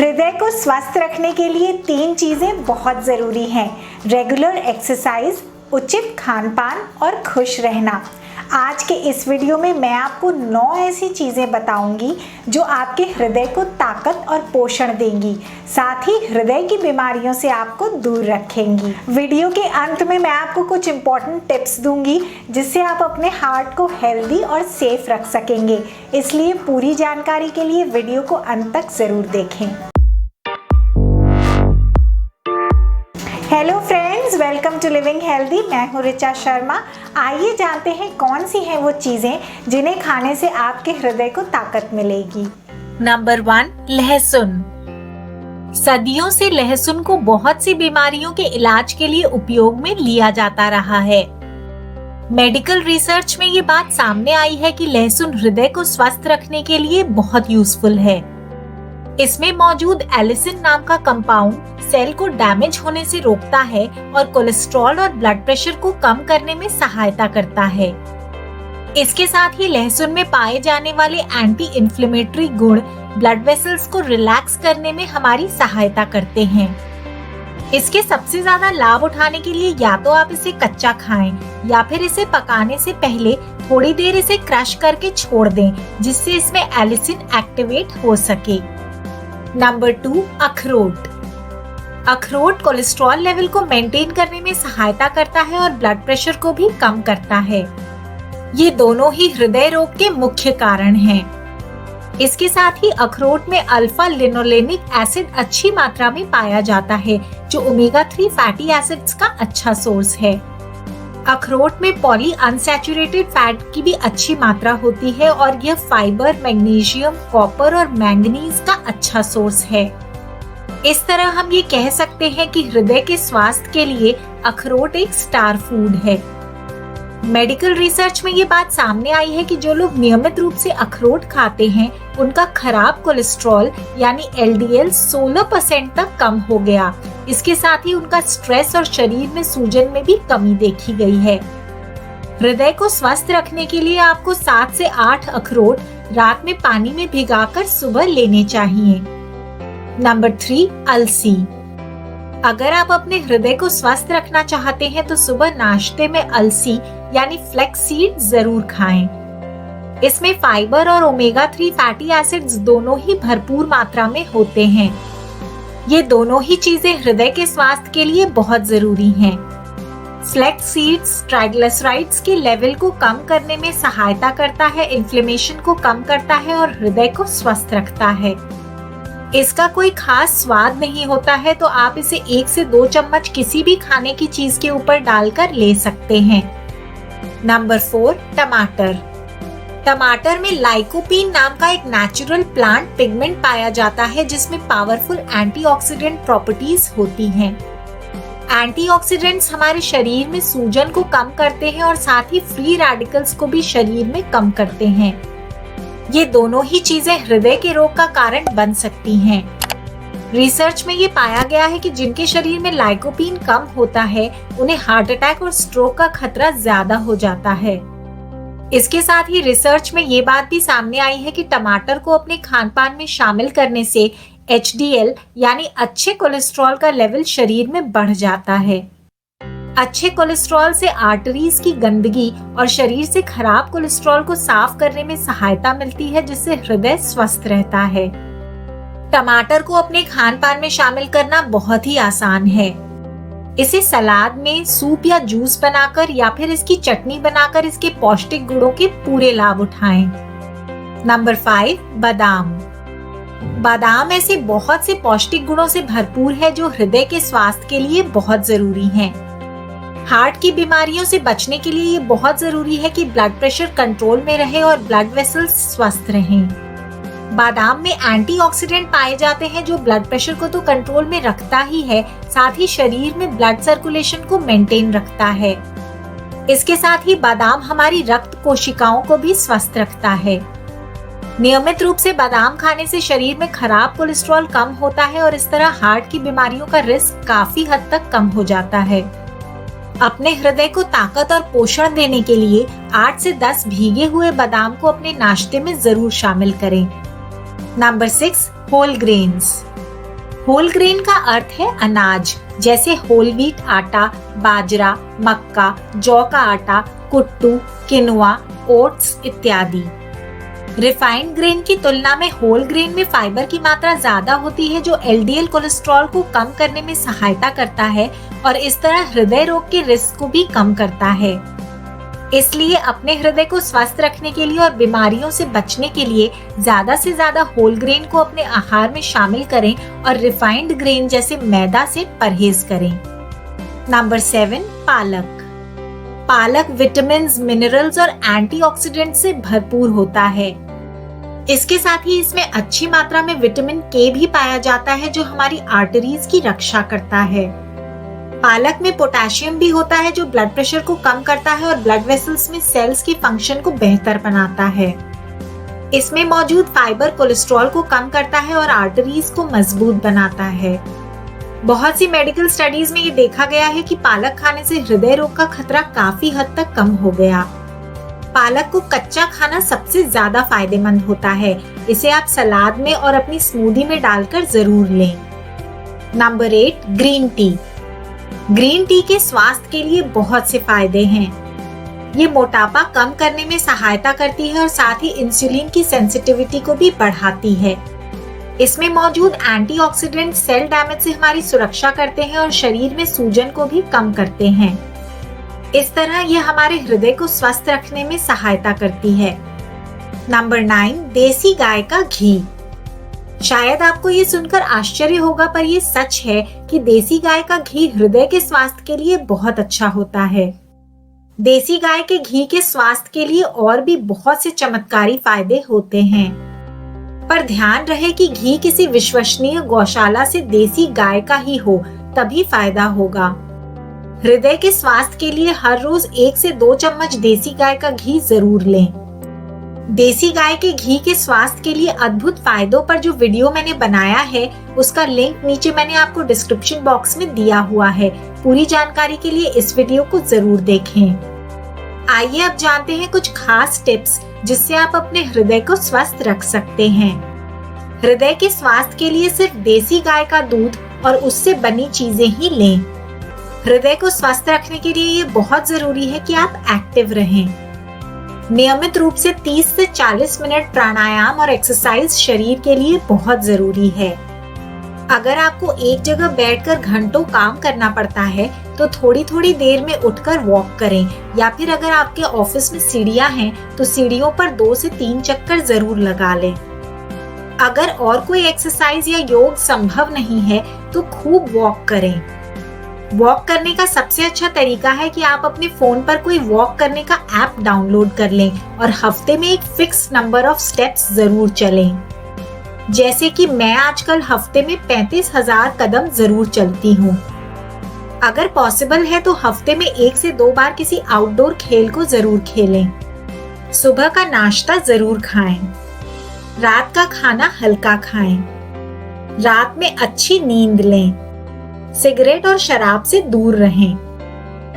हृदय को स्वस्थ रखने के लिए 3 चीज़ें बहुत ज़रूरी हैं: रेगुलर एक्सरसाइज, उचित खान पान और खुश रहना। आज के इस वीडियो में मैं आपको 9 ऐसी चीज़ें बताऊंगी जो आपके हृदय को ताकत और पोषण देंगी, साथ ही हृदय की बीमारियों से आपको दूर रखेंगी। वीडियो के अंत में मैं आपको कुछ इम्पोर्टेंट टिप्स दूंगी जिससे आप अपने हार्ट को हेल्दी और सेफ रख सकेंगे, इसलिए पूरी जानकारी के लिए वीडियो को अंत तक ज़रूर देखें। Hello friends, welcome to living healthy. मैं हूँ ऋचा शर्मा। आइए जानते हैं कौन सी हैं वो चीज़ें जिन्हें खाने से आपके हृदय को ताकत मिलेगी। नंबर 1, लहसुन। सदियों से लहसुन को बहुत सी बीमारियों के इलाज के लिए उपयोग में लिया जाता रहा है। मेडिकल रिसर्च में ये बात सामने आई है कि लहसुन हृदय को स्वस्थ रखने के लिए बहुत यूजफुल है। इसमें मौजूद एलिसिन नाम का कंपाउंड सेल को डैमेज होने से रोकता है और कोलेस्ट्रॉल और ब्लड प्रेशर को कम करने में सहायता करता है। इसके साथ ही लहसुन में पाए जाने वाले एंटी इन्फ्लेमेटरी गुण ब्लड वेसल्स को रिलैक्स करने में हमारी सहायता करते हैं। इसके सबसे ज्यादा लाभ उठाने के लिए या तो आप इसे कच्चा खाएं या फिर इसे पकाने से पहले थोड़ी देर इसे क्रश करके छोड़ दें, जिससे इसमें एलिसिन एक्टिवेट हो सके। नंबर 2, अखरोट। अखरोट कोलेस्ट्रॉल लेवल को मेंटेन करने में सहायता करता है और ब्लड प्रेशर को भी कम करता है। ये दोनों ही हृदय रोग के मुख्य कारण हैं। इसके साथ ही अखरोट में अल्फा लिनोलेनिक एसिड अच्छी मात्रा में पाया जाता है, जो ओमेगा 3 फैटी एसिड्स का अच्छा सोर्स है। अखरोट में पॉली अनसैचुरेटेड फैट की भी अच्छी मात्रा होती है और यह फाइबर, मैग्नीशियम, कॉपर और मैंगनीज का अच्छा सोर्स है। इस तरह हम ये कह सकते हैं कि हृदय के स्वास्थ्य के लिए अखरोट एक स्टार फूड है। मेडिकल रिसर्च में ये बात सामने आई है कि जो लोग नियमित रूप से अखरोट खाते हैं, उनका खराब कोलेस्ट्रॉल यानी LDL 16% तक कम हो गया। इसके साथ ही उनका स्ट्रेस और शरीर में सूजन में भी कमी देखी गई है। हृदय को स्वस्थ रखने के लिए आपको 7 से 8 अखरोट रात में पानी में भिगाकर सुबह लेने चाहिए। नंबर 3, अलसी। अगर आप अपने हृदय को स्वस्थ रखना चाहते हैं तो सुबह नाश्ते में अलसी यानी फ्लेक्स सीड जरूर खाएं। इसमें फाइबर और ओमेगा 3 फैटी एसिड्स दोनों ही भरपूर मात्रा में होते हैं। ये दोनों ही चीजें हृदय के स्वास्थ्य के लिए बहुत जरूरी हैं। फ्लेक्स सीड्स ट्राइग्लिसराइड्स के लेवल को कम करने में सहायता करता है, इन्फ्लेमेशन को कम करता है और हृदय को स्वस्थ रखता है। इसका कोई खास स्वाद नहीं होता है, तो आप इसे 1 से 2 चम्मच किसी भी खाने की चीज के ऊपर डालकर ले सकते हैं। नंबर 4, टमाटर। टमाटर में लाइकोपीन नाम का एक नेचुरल प्लांट पिगमेंट पाया जाता है, जिसमें पावरफुल एंटीऑक्सीडेंट प्रॉपर्टीज होती हैं। एंटीऑक्सीडेंट्स हमारे शरीर में सूजन को कम करते हैं और साथ ही फ्री रेडिकल्स को भी शरीर में कम करते हैं। ये दोनों ही चीजें हृदय के रोग का कारण बन सकती हैं। रिसर्च में ये पाया गया है कि जिनके शरीर में लाइकोपीन कम होता है, उन्हें हार्ट अटैक और स्ट्रोक का खतरा ज्यादा हो जाता है। इसके साथ ही रिसर्च में ये बात भी सामने आई है कि टमाटर को अपने खान पान में शामिल करने से HDL यानी अच्छे कोलेस्ट्रॉल का लेवल शरीर में बढ़ जाता है। अच्छे कोलेस्ट्रॉल से आर्टरीज की गंदगी और शरीर से खराब कोलेस्ट्रॉल को साफ करने में सहायता मिलती है, जिससे हृदय स्वस्थ रहता है। टमाटर को अपने खान पान में शामिल करना बहुत ही आसान है। इसे सलाद में, सूप या जूस बनाकर या फिर इसकी चटनी बनाकर इसके पौष्टिक गुणों के पूरे लाभ उठाएं। नंबर 5, बादाम। बादाम ऐसे बहुत से पौष्टिक गुणों से भरपूर है जो हृदय के स्वास्थ्य के लिए बहुत जरूरी हैं। हार्ट की बीमारियों से बचने के लिए ये बहुत जरूरी है कि ब्लड प्रेशर कंट्रोल में रहे और ब्लड वेसल्स स्वस्थ रहें। बादाम में एंटीऑक्सीडेंट पाए जाते हैं जो ब्लड प्रेशर को तो कंट्रोल में रखता ही है, साथ ही शरीर में ब्लड सर्कुलेशन को मेंटेन रखता है। इसके साथ ही बादाम हमारी रक्त कोशिकाओं को भी स्वस्थ रखता है। नियमित रूप से बादाम खाने से शरीर में खराब कोलेस्ट्रॉल कम होता है और इस तरह हार्ट की बीमारियों का रिस्क काफी हद तक कम हो जाता है। अपने हृदय को ताकत और पोषण देने के लिए 8 से 10 भीगे हुए बादाम को अपने नाश्ते में जरूर शामिल करें। Number 6, whole grains. Whole grain का अर्थ है अनाज, जैसे होल व्हीट आटा, बाजरा, मक्का, जौ का आटा, कुट्टू, किनुआ, ओट्स इत्यादि। रिफाइंड ग्रेन की तुलना में होल ग्रेन में फाइबर की मात्रा ज्यादा होती है, जो एलडीएल कोलेस्ट्रॉल को कम करने में सहायता करता है और इस तरह हृदय रोग के रिस्क को भी कम करता है। इसलिए अपने हृदय को स्वस्थ रखने के लिए और बीमारियों से बचने के लिए ज्यादा से ज्यादा होल ग्रेन को अपने आहार में शामिल करें और रिफाइंड ग्रेन जैसे मैदा से परहेज करें। नंबर 7, पालक। पालक विटामिन, मिनरल्स और एंटीऑक्सीडेंट से भरपूर होता है। इसके साथ ही इसमें अच्छी मात्रा में विटामिन के भी पाया जाता है, जो हमारी आर्टरीज की रक्षा करता है। पालक में पोटेशियम भी होता है, जो ब्लड प्रेशर को कम करता है और ब्लड वेसल्स में सेल्स की फंक्शन को बेहतर बनाता है। इसमें मौजूद फाइबर कोलेस्ट्रॉल को कम करता है और आर्टरीज को मजबूत बनाता है। बहुत सी मेडिकल स्टडीज में ये देखा गया है कि पालक खाने से हृदय रोग का खतरा काफी हद तक कम हो गया। पालक को कच्चा खाना सबसे ज्यादा फायदेमंद होता है। इसे आप सलाद में और अपनी स्मूदी में डालकर जरूर लें। Number 8, green tea. Green tea के स्वास्थ्य के लिए बहुत से फायदे हैं। ये मोटापा कम करने में सहायता करती है और साथ ही इंसुलिन की सेंसिटिविटी को भी बढ़ाती है। इसमें मौजूद एंटीऑक्सीडेंट सेल डैमेज से हमारी सुरक्षा करते हैं और शरीर में सूजन को भी कम करते हैं। इस तरह यह हमारे हृदय को स्वस्थ रखने में सहायता करती है। नंबर 9, देसी गाय का घी। शायद आपको ये सुनकर आश्चर्य होगा, पर ये सच है कि देसी गाय का घी हृदय के स्वास्थ्य के लिए बहुत अच्छा होता है। देसी गाय के घी के स्वास्थ्य के लिए और भी बहुत से चमत्कारी फायदे होते हैं, पर ध्यान रहे कि घी किसी विश्वसनीय गौशाला से देसी गाय का ही हो, तभी फायदा होगा। हृदय के स्वास्थ्य के लिए हर रोज 1 से 2 चम्मच देसी गाय का घी जरूर लें। देसी गाय के घी के स्वास्थ्य के लिए अद्भुत फायदों पर जो वीडियो मैंने बनाया है, उसका लिंक नीचे मैंने आपको डिस्क्रिप्शन बॉक्स में दिया हुआ है। पूरी जानकारी के लिए इस वीडियो को जरूर देखें। आइए अब जानते हैं कुछ खास टिप्स जिससे आप अपने हृदय को स्वस्थ रख सकते हैं। हृदय के स्वास्थ्य के लिए सिर्फ देसी गाय का दूध और उससे बनी चीजें ही लें। हृदय को स्वस्थ रखने के लिए ये बहुत जरूरी है कि आप एक्टिव रहें। नियमित रूप से 30 से 40 मिनट प्राणायाम और एक्सरसाइज शरीर के लिए बहुत जरूरी है। अगर आपको एक जगह बैठकर घंटों काम करना पड़ता है, तो थोड़ी थोड़ी देर में उठकर वॉक करें, या फिर अगर आपके ऑफिस में सीढ़ियां हैं तो सीढ़ियों पर 2 से 3 चक्कर जरूर लगा लें। अगर और कोई एक्सरसाइज या योग संभव नहीं है तो खूब वॉक करें। वॉक करने का सबसे अच्छा तरीका है कि आप अपने फोन पर कोई वॉक करने का ऐप डाउनलोड कर लें और हफ्ते में एक फिक्स नंबर ऑफ स्टेप्स जरूर चलें। जैसे कि मैं आजकल हफ्ते में 35,000 कदम जरूर चलती हूँ। अगर पॉसिबल है तो हफ्ते में 1 से 2 बार किसी आउटडोर खेल को जरूर खेलें। सुबह का नाश्ता जरूर खाएं। रात का खाना हल्का खाएं। रात में अच्छी नींद लें। सिगरेट और शराब से दूर रहें।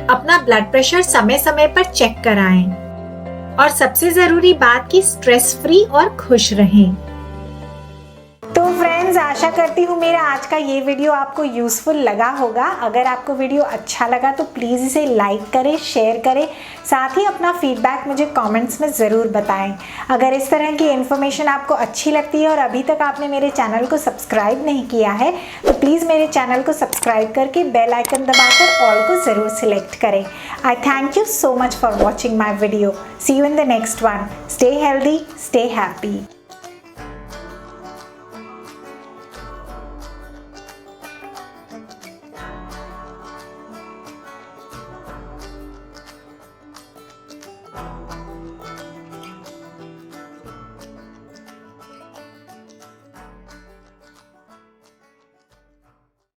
अपना ब्लड प्रेशर समय समय पर चेक कराएं। और सबसे जरूरी बात कि स्ट्रेस फ्री और खुश रहें। तो फ्रेंड्स, आशा करती हूँ मेरा आज का ये वीडियो आपको यूज़फुल लगा होगा। अगर आपको वीडियो अच्छा लगा तो प्लीज़ इसे लाइक करें, शेयर करें, साथ ही अपना फीडबैक मुझे कमेंट्स में ज़रूर बताएं। अगर इस तरह की इन्फॉर्मेशन आपको अच्छी लगती है और अभी तक आपने मेरे चैनल को सब्सक्राइब नहीं किया है, तो प्लीज़ मेरे चैनल को सब्सक्राइब करके बेल आइकन दबाकर ऑल को ज़रूर सिलेक्ट करें। I thank you so much for watching my video. See you in the next one. Stay healthy, stay happy.